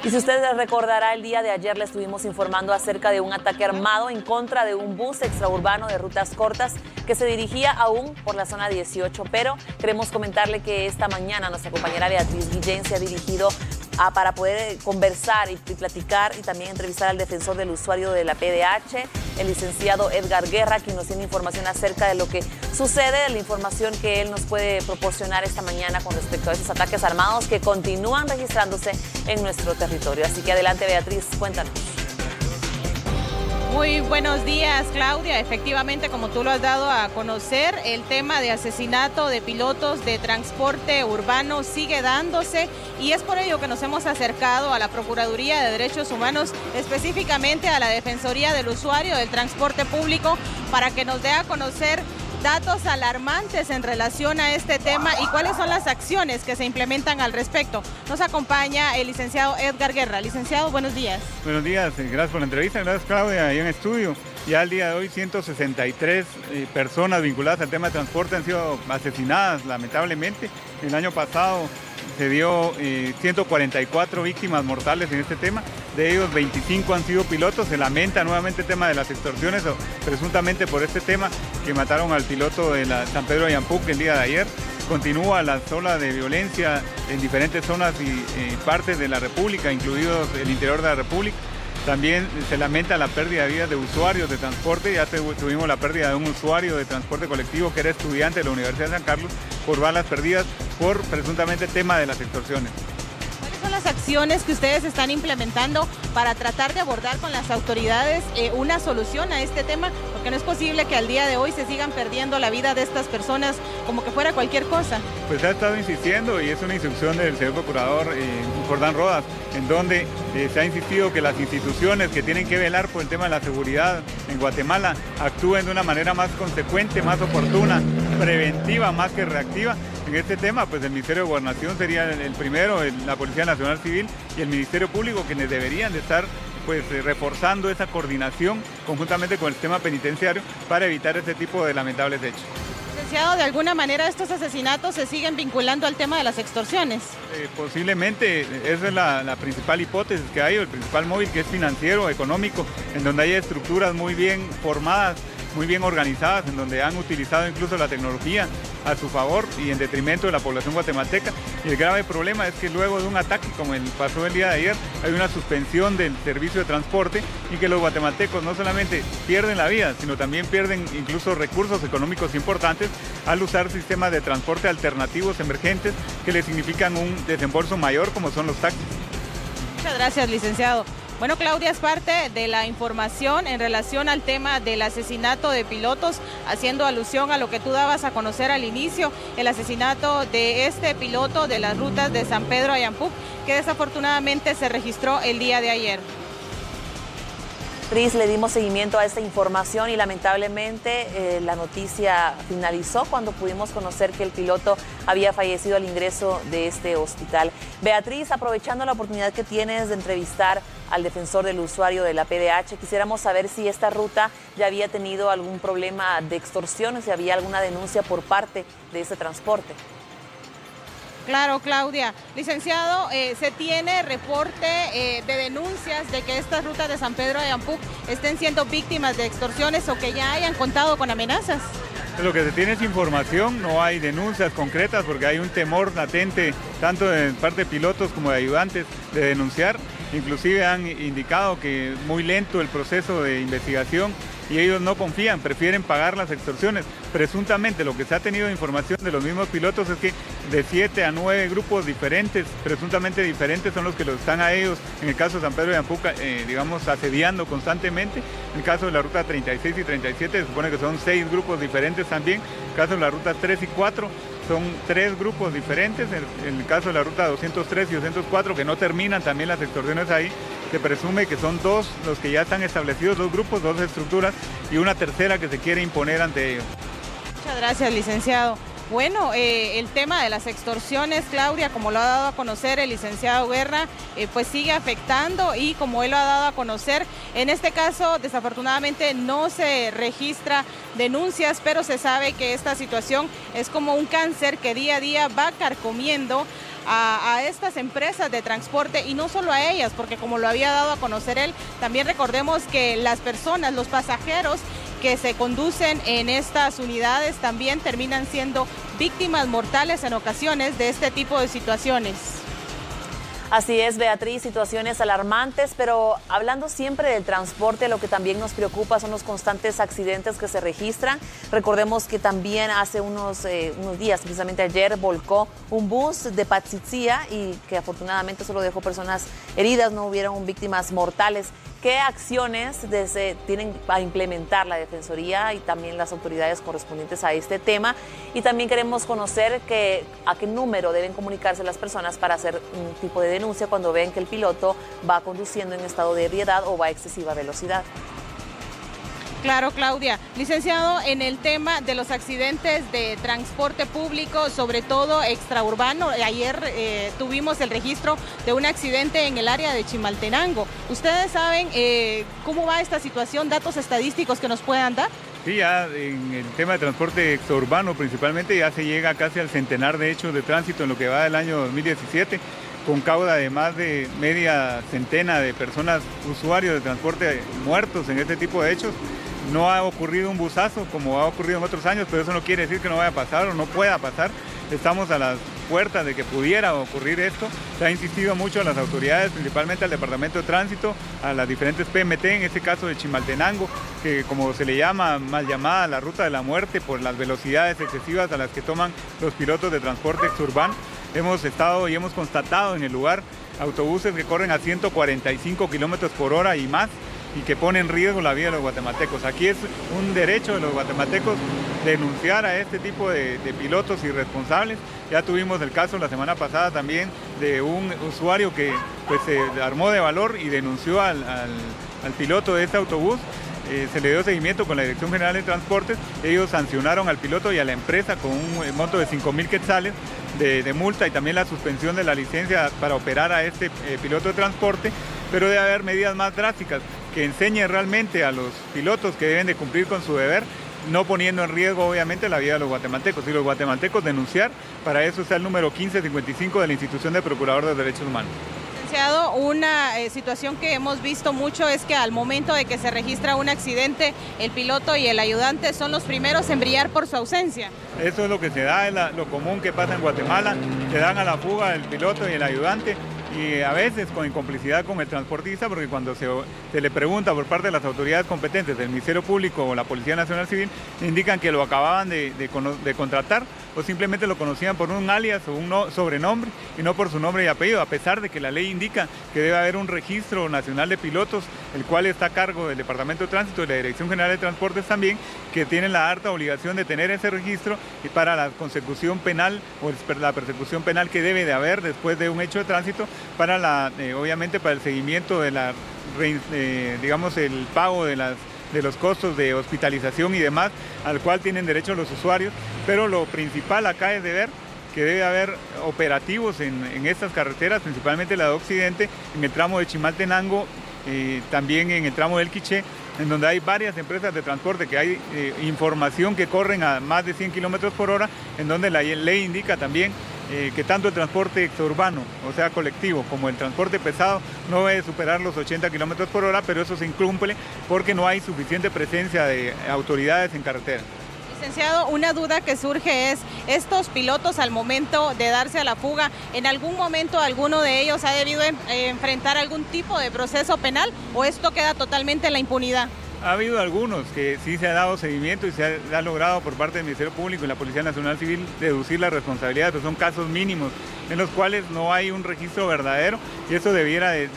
Y si usted recordará, el día de ayer le estuvimos informando acerca de un ataque armado en contra de un bus extraurbano de rutas cortas que se dirigía aún por la zona 18, pero queremos comentarle que esta mañana nuestra compañera Beatriz Guillén se ha dirigido para poder conversar y platicar y también entrevistar al defensor del usuario de la PDH, el licenciado Edgar Guerra, quien nos tiene información acerca de lo que sucede, de la información que él nos puede proporcionar esta mañana con respecto a esos ataques armados que continúan registrándose en nuestro territorio. Así que adelante, Beatriz, cuéntanos. Muy buenos días, Claudia. Efectivamente, como tú lo has dado a conocer, el tema de asesinato de pilotos de transporte urbano sigue dándose y es por ello que nos hemos acercado a la Procuraduría de Derechos Humanos, específicamente a la Defensoría del Usuario del Transporte Público, para que nos dé a conocer datos alarmantes en relación a este tema y cuáles son las acciones que se implementan al respecto. Nos acompaña el licenciado Edgar Guerra. Licenciado, buenos días. Buenos días, gracias por la entrevista, gracias Claudia, ahí en estudio. Ya al día de hoy 163 personas vinculadas al tema de transporte han sido asesinadas, lamentablemente. El año pasado se dio 144 víctimas mortales en este tema, de ellos 25 han sido pilotos. Se lamenta nuevamente el tema de las extorsiones, presuntamente por este tema que mataron al piloto de la San Pedro de Ayampuc el día de ayer. Continúa la ola de violencia en diferentes zonas y partes de la República, incluidos el interior de la República. También se lamenta la pérdida de vidas de usuarios de transporte. Ya tuvimos la pérdida de un usuario de transporte colectivo que era estudiante de la Universidad de San Carlos por balas perdidas por presuntamente tema de las extorsiones. ¿Cuáles son las acciones que ustedes están implementando para tratar de abordar con las autoridades una solución a este tema? Porque no es posible que al día de hoy se sigan perdiendo la vida de estas personas como que fuera cualquier cosa. Pues se ha estado insistiendo y es una instrucción del señor procurador Jordán Rodas, en donde se ha insistido que las instituciones que tienen que velar por el tema de la seguridad en Guatemala actúen de una manera más consecuente, más oportuna, preventiva más que reactiva. En este tema, pues el Ministerio de Gobernación sería el primero, la Policía Nacional Civil y el Ministerio Público, quienes deberían de estar pues reforzando esa coordinación conjuntamente con el sistema penitenciario para evitar este tipo de lamentables hechos. Licenciado, ¿de alguna manera estos asesinatos se siguen vinculando al tema de las extorsiones? Posiblemente, esa es la principal hipótesis que hay, el principal móvil, que es financiero, económico, en donde hay estructuras muy bien formadas, muy bien organizadas, en donde han utilizado incluso la tecnología a su favor y en detrimento de la población guatemalteca. Y el grave problema es que luego de un ataque como el pasó el día de ayer, hay una suspensión del servicio de transporte y que los guatemaltecos no solamente pierden la vida, sino también pierden incluso recursos económicos importantes al usar sistemas de transporte alternativos emergentes que les significan un desembolso mayor, como son los taxis. Muchas gracias, licenciado. Bueno, Claudia, es parte de la información en relación al tema del asesinato de pilotos, haciendo alusión a lo que tú dabas a conocer al inicio, el asesinato de este piloto de las rutas de San Pedro a Ayampuc, que desafortunadamente se registró el día de ayer. Le dimos seguimiento a esta información y lamentablemente la noticia finalizó cuando pudimos conocer que el piloto había fallecido al ingreso de este hospital. Beatriz, aprovechando la oportunidad que tienes de entrevistar al defensor del usuario de la PDH, quisiéramos saber si esta ruta ya había tenido algún problema de extorsión, si había alguna denuncia por parte de ese transporte. Claro, Claudia. Licenciado, ¿se tiene reporte de denuncias de que estas rutas de San Pedro de Ayampuc estén siendo víctimas de extorsiones o que ya hayan contado con amenazas? Lo que se tiene es información, no hay denuncias concretas porque hay un temor latente tanto de parte de pilotos como de ayudantes de denunciar. Inclusive han indicado que es muy lento el proceso de investigación y ellos no confían, prefieren pagar las extorsiones. Presuntamente lo que se ha tenido información de los mismos pilotos es que de 7 a 9 grupos diferentes, presuntamente diferentes, son los que los están a ellos, en el caso de San Pedro de Ayampuc, digamos, asediando constantemente. En el caso de la ruta 36 y 37 se supone que son 6 grupos diferentes también. En el caso de la ruta 3 y 4 son 3 grupos diferentes. En el caso de la ruta 203 y 204, que no terminan también las extorsiones ahí, se presume que son 2 los que ya están establecidos, 2 grupos, 2 estructuras y una tercera que se quiere imponer ante ellos. Muchas gracias, licenciado. Bueno, el tema de las extorsiones, Claudia, como lo ha dado a conocer el licenciado Guerra, pues sigue afectando y como él lo ha dado a conocer, en este caso desafortunadamente no se registra denuncias, pero se sabe que esta situación es como un cáncer que día a día va carcomiendo a estas empresas de transporte, y no solo a ellas, porque como lo había dado a conocer él, también recordemos que las personas, los pasajeros que se conducen en estas unidades también terminan siendo víctimas mortales en ocasiones de este tipo de situaciones. Así es, Beatriz, situaciones alarmantes, pero hablando siempre del transporte, lo que también nos preocupa son los constantes accidentes que se registran. Recordemos que también hace unos días, precisamente ayer, volcó un bus de Patsitzia y que afortunadamente solo dejó personas heridas, no hubieron víctimas mortales. ¿Qué acciones tienen a implementar la Defensoría y también las autoridades correspondientes a este tema? Y también queremos conocer a qué número deben comunicarse las personas para hacer un tipo de denuncia cuando ven que el piloto va conduciendo en estado de ebriedad o va a excesiva velocidad. Claro, Claudia. Licenciado, en el tema de los accidentes de transporte público, sobre todo extraurbano, ayer tuvimos el registro de un accidente en el área de Chimaltenango. ¿Ustedes saben cómo va esta situación, datos estadísticos que nos puedan dar? Sí, ya en el tema de transporte extraurbano principalmente ya se llega casi al centenar de hechos de tránsito en lo que va del año 2017, con causa de más de media centena de personas, usuarios de transporte muertos en este tipo de hechos. No ha ocurrido un busazo como ha ocurrido en otros años, pero eso no quiere decir que no vaya a pasar o no pueda pasar. Estamos a las puertas de que pudiera ocurrir esto. Se ha insistido mucho a las autoridades, principalmente al Departamento de Tránsito, a las diferentes PMT, en este caso de Chimaltenango, que como se le llama, mal llamada la ruta de la muerte por las velocidades excesivas a las que toman los pilotos de transporte exurbano. Hemos estado y hemos constatado en el lugar autobuses que corren a 145 kilómetros por hora y más, y que pone en riesgo la vida de los guatemaltecos. Aquí es un derecho de los guatemaltecos denunciar a este tipo de pilotos irresponsables. Ya tuvimos el caso la semana pasada también de un usuario que pues, se armó de valor y denunció al piloto de este autobús. Se le dio seguimiento con la Dirección General de Transportes. Ellos sancionaron al piloto y a la empresa con un monto de 5,000 quetzales de multa y también la suspensión de la licencia para operar a este piloto de transporte, pero debe haber medidas más drásticas que enseñen realmente a los pilotos que deben de cumplir con su deber, no poniendo en riesgo obviamente la vida de los guatemaltecos. Y los guatemaltecos denunciar, para eso está el número 1555 de la Institución de Procurador de Derechos Humanos. Una situación que hemos visto mucho es que al momento de que se registra un accidente, el piloto y el ayudante son los primeros en brillar por su ausencia. Eso es lo que se da, es lo común que pasa en Guatemala, se dan a la fuga el piloto y el ayudante, y a veces con incomplicidad con el transportista, porque cuando se le pregunta por parte de las autoridades competentes, del Ministerio Público o la Policía Nacional Civil, indican que lo acababan de contratar o simplemente lo conocían por un alias o un sobrenombre y no por su nombre y apellido, a pesar de que la ley indica que debe haber un registro nacional de pilotos, el cual está a cargo del Departamento de Tránsito y la Dirección General de Transportes también, que tienen la harta obligación de tener ese registro y para la consecución penal o la persecución penal que debe de haber después de un hecho de tránsito, para obviamente para el seguimiento de digamos el pago de los costos de hospitalización y demás, al cual tienen derecho los usuarios. Pero lo principal acá es de ver que debe haber operativos en estas carreteras, principalmente la de Occidente, en el tramo de Chimaltenango, también en el tramo del Quiché, en donde hay varias empresas de transporte que hay información que corren a más de 100 kilómetros por hora, en donde la ley indica también que tanto el transporte exurbano, o sea colectivo, como el transporte pesado no debe superar los 80 kilómetros por hora, pero eso se incumple porque no hay suficiente presencia de autoridades en carretera. Licenciado, una duda que surge es, estos pilotos al momento de darse a la fuga, ¿en algún momento alguno de ellos ha debido enfrentar algún tipo de proceso penal o esto queda totalmente en la impunidad? Ha habido algunos que sí se ha dado seguimiento y se ha logrado por parte del Ministerio Público y la Policía Nacional Civil deducir la responsabilidad, pero son casos mínimos en los cuales no hay un registro verdadero y eso debiera de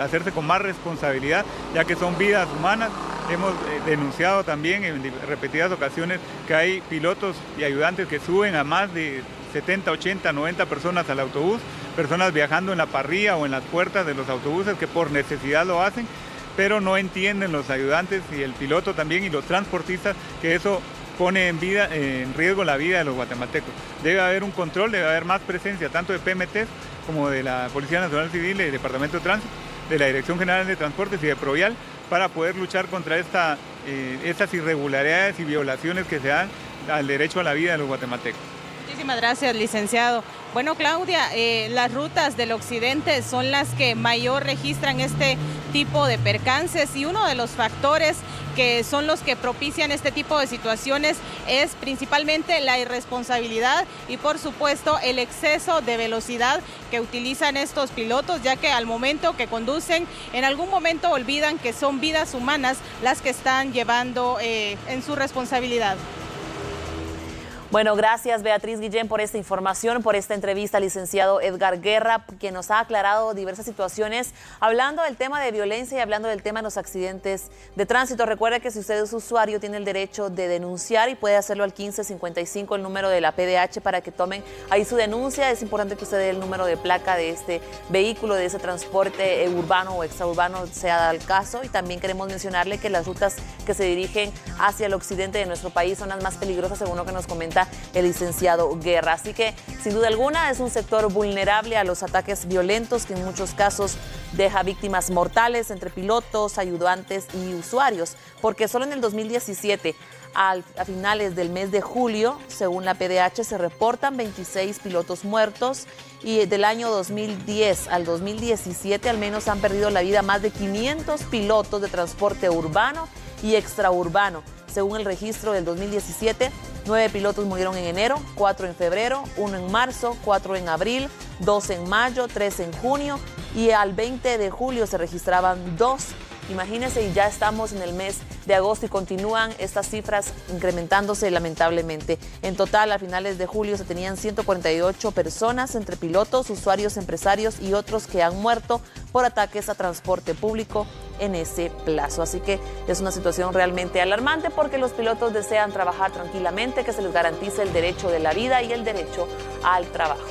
hacerse con más responsabilidad, ya que son vidas humanas. Hemos denunciado también en repetidas ocasiones que hay pilotos y ayudantes que suben a más de 70, 80, 90 personas al autobús, personas viajando en la parrilla o en las puertas de los autobuses que por necesidad lo hacen, pero no entienden los ayudantes y el piloto también y los transportistas que eso pone en riesgo la vida de los guatemaltecos. Debe haber un control, debe haber más presencia tanto de PMT como de la Policía Nacional Civil, del Departamento de Tránsito, de la Dirección General de Transportes y de Provial para poder luchar contra estas irregularidades y violaciones que se dan al derecho a la vida de los guatemaltecos. Muchísimas gracias, licenciado. Bueno, Claudia, las rutas del occidente son las que mayor registran este tipo de percances, y uno de los factores que son los que propician este tipo de situaciones es principalmente la irresponsabilidad y, por supuesto, el exceso de velocidad que utilizan estos pilotos, ya que al momento que conducen, en algún momento olvidan que son vidas humanas las que están llevando en su responsabilidad. Bueno, gracias Beatriz Guillén por esta información, por esta entrevista al licenciado Edgar Guerra, que nos ha aclarado diversas situaciones, hablando del tema de violencia y hablando del tema de los accidentes de tránsito. Recuerda que si usted es usuario, tiene el derecho de denunciar y puede hacerlo al 1555, el número de la PDH, para que tomen ahí su denuncia. Es importante que usted dé el número de placa de este vehículo, de ese transporte urbano o extraurbano, sea el caso. Y también queremos mencionarle que las rutas que se dirigen hacia el occidente de nuestro país son las más peligrosas, según lo que nos comenta el licenciado Guerra. Así que, sin duda alguna, es un sector vulnerable a los ataques violentos, que en muchos casos deja víctimas mortales entre pilotos, ayudantes y usuarios, porque solo en el 2017, a finales del mes de julio, según la PDH, se reportan 26 pilotos muertos, y del año 2010 al 2017 al menos han perdido la vida más de 500 pilotos de transporte urbano y extraurbano. Según el registro del 2017, 9 pilotos murieron en enero, 4 en febrero, 1 en marzo, 4 en abril, 2 en mayo, 3 en junio, y al 20 de julio se registraban 2. Imagínense, y ya estamos en el mes de agosto y continúan estas cifras incrementándose lamentablemente. En total, a finales de julio se tenían 148 personas entre pilotos, usuarios, empresarios y otros que han muerto por ataques a transporte público en ese plazo. Así que es una situación realmente alarmante, porque los pilotos desean trabajar tranquilamente, que se les garantice el derecho de la vida y el derecho al trabajo.